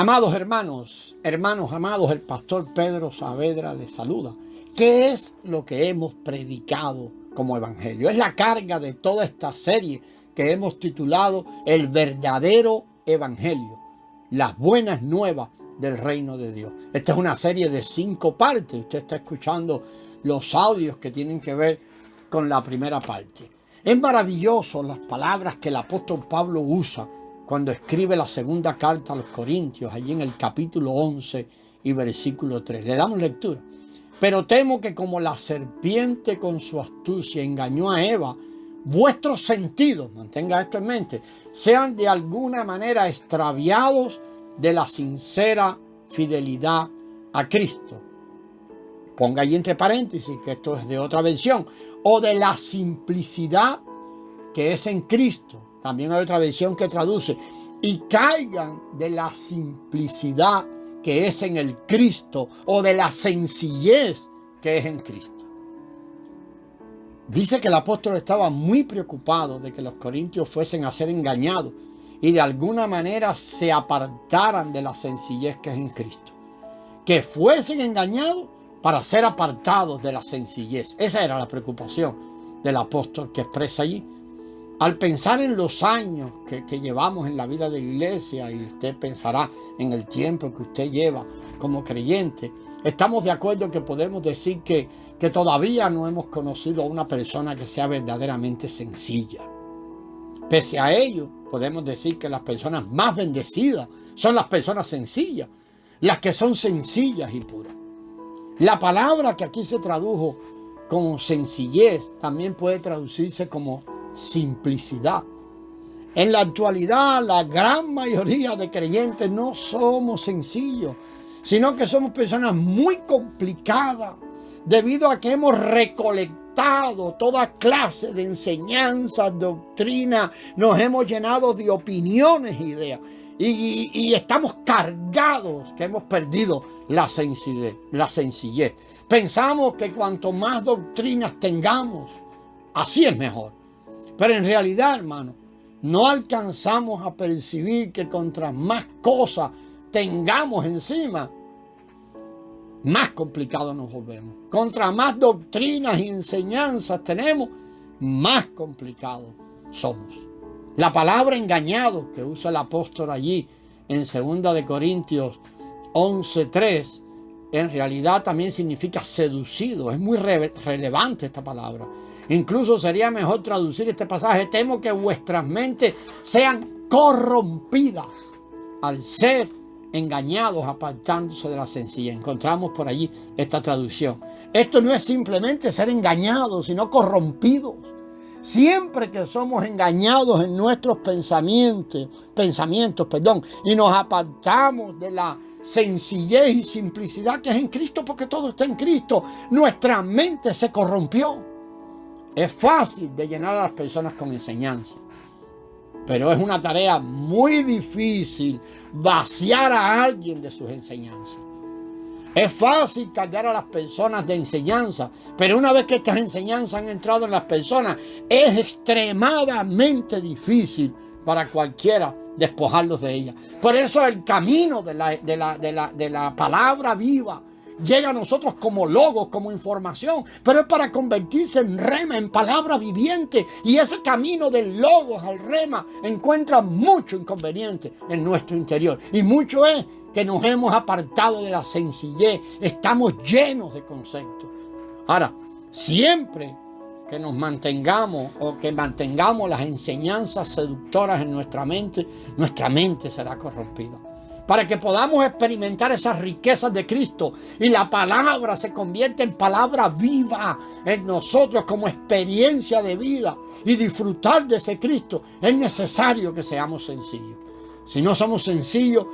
Amados hermanos amados, el pastor Pedro Saavedra les saluda. ¿Qué es lo que hemos predicado como evangelio? Es la carga de toda esta serie que hemos titulado El verdadero evangelio, las buenas nuevas del reino de Dios. Esta es una serie de 5 partes. Usted está escuchando los audios que tienen que ver con la primera parte. Es maravilloso las palabras que el apóstol Pablo usa cuando escribe la segunda carta a los Corintios, allí en el capítulo 11 y versículo 3. Le damos lectura. Pero temo que como la serpiente con su astucia engañó a Eva, vuestros sentidos, mantenga esto en mente, sean de alguna manera extraviados de la sincera fidelidad a Cristo. Ponga allí entre paréntesis que esto es de otra versión. O de la simplicidad que es en Cristo. También hay otra versión que traduce. Y caigan de la simplicidad que es en el Cristo, o de la sencillez que es en Cristo. Dice que el apóstol estaba muy preocupado de que los corintios fuesen a ser engañados y de alguna manera se apartaran de la sencillez que es en Cristo. Que fuesen engañados para ser apartados de la sencillez. Esa era la preocupación del apóstol que expresa allí. Al pensar en los años que llevamos en la vida de la iglesia, y usted pensará en el tiempo que usted lleva como creyente, estamos de acuerdo que podemos decir que todavía no hemos conocido a una persona que sea verdaderamente sencilla. Pese a ello, podemos decir que las personas más bendecidas son las personas sencillas, las que son sencillas y puras. La palabra que aquí se tradujo como sencillez también puede traducirse como simplicidad. En la actualidad, la gran mayoría de creyentes no somos sencillos, sino que somos personas muy complicadas, debido a que hemos recolectado toda clase de enseñanzas, doctrinas, nos hemos llenado de opiniones e ideas, y estamos cargados, que hemos perdido la sencillez. Pensamos que cuanto más doctrinas tengamos, así es mejor. Pero en realidad, hermano, no alcanzamos a percibir que contra más cosas tengamos encima, más complicados nos volvemos. Contra más doctrinas y enseñanzas tenemos, más complicados somos. La palabra engañado que usa el apóstol allí en 2 de Corintios 11:3, en realidad también significa seducido. Es muy relevante esta palabra. Incluso sería mejor traducir este pasaje: temo que vuestras mentes sean corrompidas al ser engañados, apartándose de la sencillez. Encontramos por allí esta traducción. Esto no es simplemente ser engañados, sino corrompidos. Siempre que somos engañados en nuestros pensamientos, y nos apartamos de la sencillez y simplicidad que es en Cristo, porque todo está en Cristo, nuestra mente se corrompió. Es fácil de llenar a las personas con enseñanza, pero es una tarea muy difícil vaciar a alguien de sus enseñanzas. Es fácil cargar a las personas de enseñanza, pero una vez que estas enseñanzas han entrado en las personas, es extremadamente difícil para cualquiera despojarlos de ellas. Por eso el camino de la palabra viva llega a nosotros como logos, como información, pero es para convertirse en rema, en palabra viviente. Y ese camino del logos al rema encuentra mucho inconveniente en nuestro interior. Y mucho es que nos hemos apartado de la sencillez, estamos llenos de conceptos. Ahora, siempre que nos mantengamos o que mantengamos las enseñanzas seductoras en nuestra mente será corrompida. Para que podamos experimentar esas riquezas de Cristo y la palabra se convierte en palabra viva en nosotros como experiencia de vida y disfrutar de ese Cristo, es necesario que seamos sencillos. Si no somos sencillos,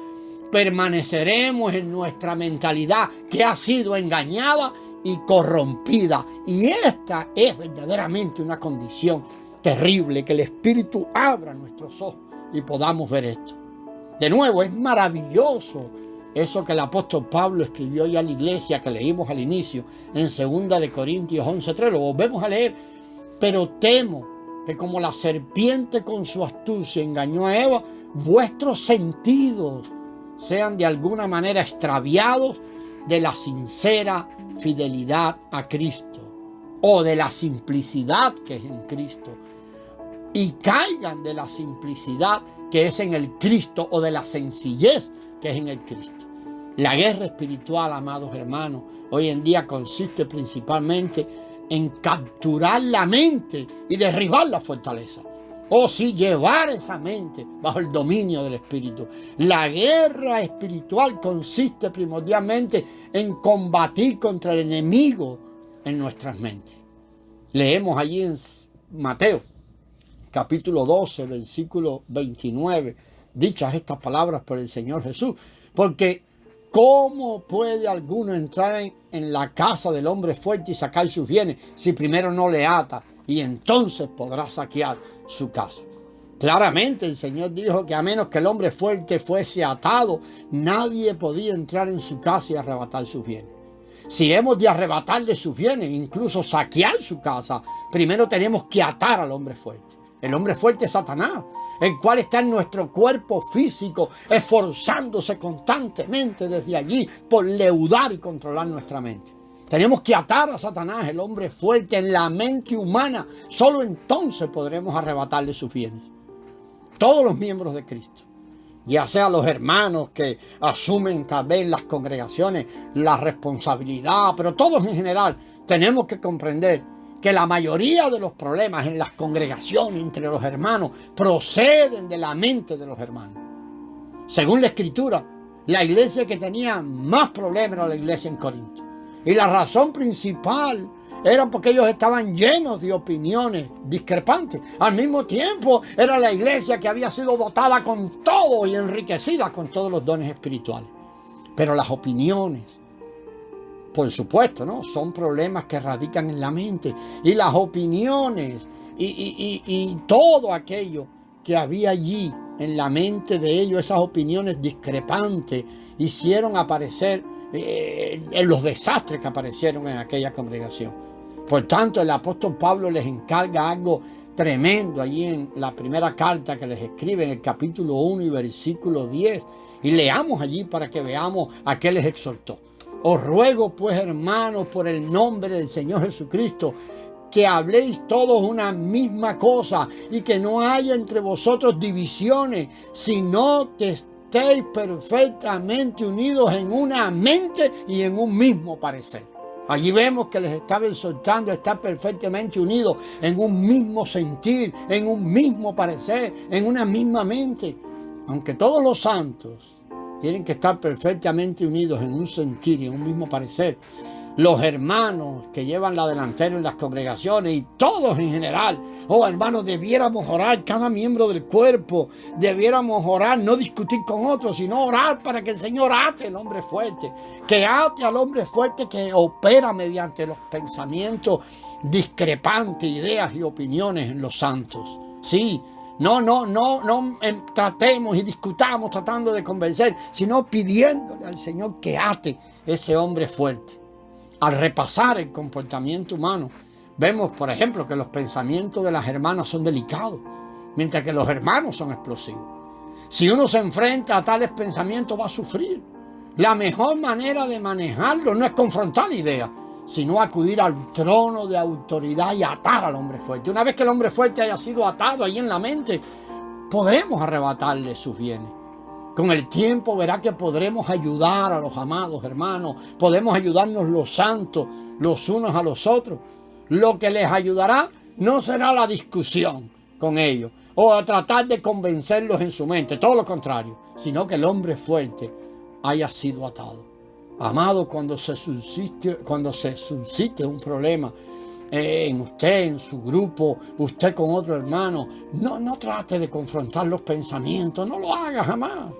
permaneceremos en nuestra mentalidad que ha sido engañada y corrompida. Y esta es verdaderamente una condición terrible, que el Espíritu abra nuestros ojos y podamos ver esto. De nuevo, es maravilloso eso que el apóstol Pablo escribió ya a la iglesia, que leímos al inicio en 2 de Corintios 11:3. Lo volvemos a leer. Pero temo que como la serpiente con su astucia engañó a Eva, vuestros sentidos sean de alguna manera extraviados de la sincera fidelidad a Cristo o de la simplicidad que es en Cristo, y caigan de la simplicidad que es en el Cristo o de la sencillez que es en el Cristo. La guerra espiritual, amados hermanos, hoy en día consiste principalmente en capturar la mente y derribar la fortaleza. O si llevar esa mente bajo el dominio del Espíritu. La guerra espiritual consiste primordialmente en combatir contra el enemigo en nuestras mentes. Leemos allí en Mateo, capítulo 12, versículo 29, dichas estas palabras por el Señor Jesús. Porque ¿cómo puede alguno entrar en la casa del hombre fuerte y sacar sus bienes si primero no le ata? Y entonces podrá saquear su casa. Claramente el Señor dijo que a menos que el hombre fuerte fuese atado, nadie podía entrar en su casa y arrebatar sus bienes. Si hemos de arrebatarle sus bienes, incluso saquear su casa, primero tenemos que atar al hombre fuerte. El hombre fuerte es Satanás, el cual está en nuestro cuerpo físico, esforzándose constantemente desde allí por leudar y controlar nuestra mente. Tenemos que atar a Satanás, el hombre fuerte, en la mente humana. Solo entonces podremos arrebatarle sus bienes. Todos los miembros de Cristo, ya sea los hermanos que asumen tal vez en las congregaciones la responsabilidad, pero todos en general tenemos que comprender que la mayoría de los problemas en las congregaciones entre los hermanos proceden de la mente de los hermanos. Según la Escritura, la iglesia que tenía más problemas era la iglesia en Corinto. Y la razón principal era porque ellos estaban llenos de opiniones discrepantes. Al mismo tiempo, era la iglesia que había sido dotada con todo y enriquecida con todos los dones espirituales. Pero las opiniones, por supuesto, ¿no?, son problemas que radican en la mente. Y las opiniones y todo aquello que había allí en la mente de ellos, esas opiniones discrepantes, hicieron aparecer en los desastres que aparecieron en aquella congregación. Por tanto, el apóstol Pablo les encarga algo tremendo allí en la primera carta que les escribe, en el capítulo 1 y versículo 10. Y leamos allí para que veamos a qué les exhortó. Os ruego pues, hermanos, por el nombre del Señor Jesucristo, que habléis todos una misma cosa y que no haya entre vosotros divisiones, sino que estéis perfectamente unidos en una mente y en un mismo parecer. Allí vemos que les estaba exhortando a estar perfectamente unidos en un mismo sentir, en un mismo parecer, en una misma mente. Aunque todos los santos tienen que estar perfectamente unidos en un sentir y en un mismo parecer, los hermanos que llevan la delantera en las congregaciones y todos en general, hermanos, debiéramos orar, cada miembro del cuerpo, debiéramos orar, no discutir con otros, sino orar para que el Señor ate al hombre fuerte, que ate al hombre fuerte que opera mediante los pensamientos discrepantes, ideas y opiniones en los santos. Sí, no tratemos y discutamos tratando de convencer, sino pidiéndole al Señor que ate ese hombre fuerte. Al repasar el comportamiento humano, vemos, por ejemplo, que los pensamientos de las hermanas son delicados, mientras que los hermanos son explosivos. Si uno se enfrenta a tales pensamientos, va a sufrir. La mejor manera de manejarlo no es confrontar ideas, sino acudir al trono de autoridad y atar al hombre fuerte. Una vez que el hombre fuerte haya sido atado ahí en la mente, podremos arrebatarle sus bienes. Con el tiempo verá que podremos ayudar a los amados hermanos, podemos ayudarnos los santos los unos a los otros. Lo que les ayudará no será la discusión con ellos o a tratar de convencerlos en su mente, todo lo contrario, sino que el hombre fuerte haya sido atado. Amado, cuando se suscite un problema en usted, en su grupo, usted con otro hermano, no trate de confrontar los pensamientos, no lo haga jamás,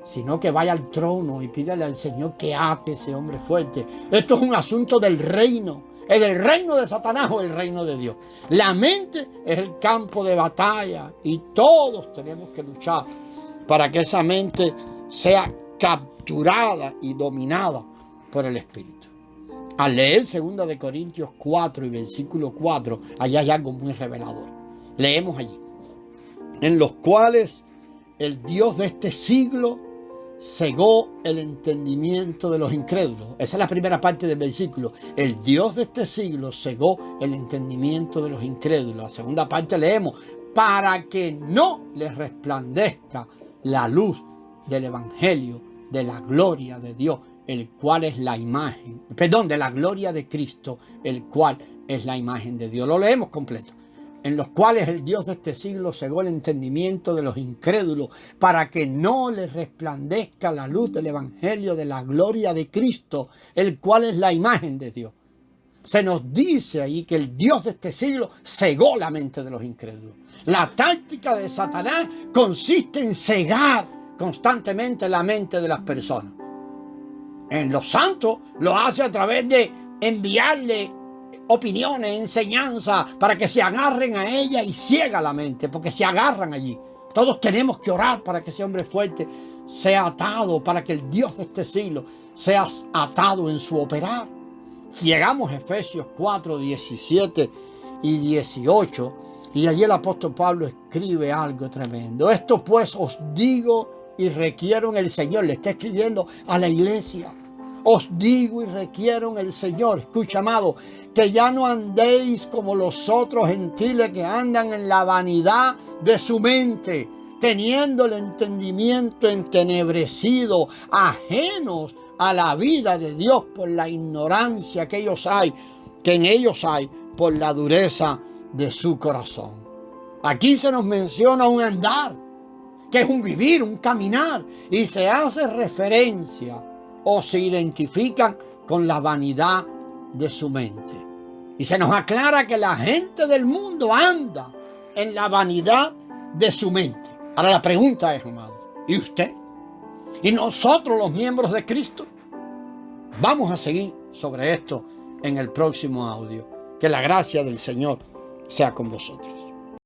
sino que vaya al trono y pídale al Señor que ate ese hombre fuerte. Esto es un asunto del reino. ¿Es del reino de Satanás o el reino de Dios? La mente es el campo de batalla y todos tenemos que luchar para que esa mente sea capturada y dominada por el Espíritu. Al leer 2 de Corintios 4 y versículo 4, allá hay algo muy revelador. Leemos allí: en los cuales el Dios de este siglo cegó el entendimiento de los incrédulos. Esa es la primera parte del versículo. El Dios de este siglo cegó el entendimiento de los incrédulos. La segunda parte leemos, para que no les resplandezca la luz del evangelio de la gloria de Dios, el cual es la imagen, de la gloria de Cristo, el cual es la imagen de Dios. Lo leemos completo. En los cuales el Dios de este siglo cegó el entendimiento de los incrédulos para que no les resplandezca la luz del evangelio de la gloria de Cristo, el cual es la imagen de Dios. Se nos dice ahí que el Dios de este siglo cegó la mente de los incrédulos. La táctica de Satanás consiste en cegar constantemente la mente de las personas. En los santos lo hace a través de enviarle opiniones, enseñanzas, para que se agarren a ella y ciega la mente, porque se agarran allí. Todos tenemos que orar para que ese hombre fuerte sea atado, para que el Dios de este siglo sea atado en su operar. Llegamos a Efesios 4, 17 y 18, y allí el apóstol Pablo escribe algo tremendo. Esto pues os digo y requiero en el Señor. Le está escribiendo a la iglesia. Os digo y requiero en el Señor, escucha amado, que ya no andéis como los otros gentiles que andan en la vanidad de su mente, teniendo el entendimiento entenebrecido, ajenos a la vida de Dios por la ignorancia que en ellos hay por la dureza de su corazón. Aquí se nos menciona un andar, que es un vivir, un caminar, y se hace referencia o se identifican con la vanidad de su mente. Y se nos aclara que la gente del mundo anda en la vanidad de su mente. Ahora la pregunta es, amado, ¿y usted? ¿Y nosotros los miembros de Cristo? Vamos a seguir sobre esto en el próximo audio. Que la gracia del Señor sea con vosotros.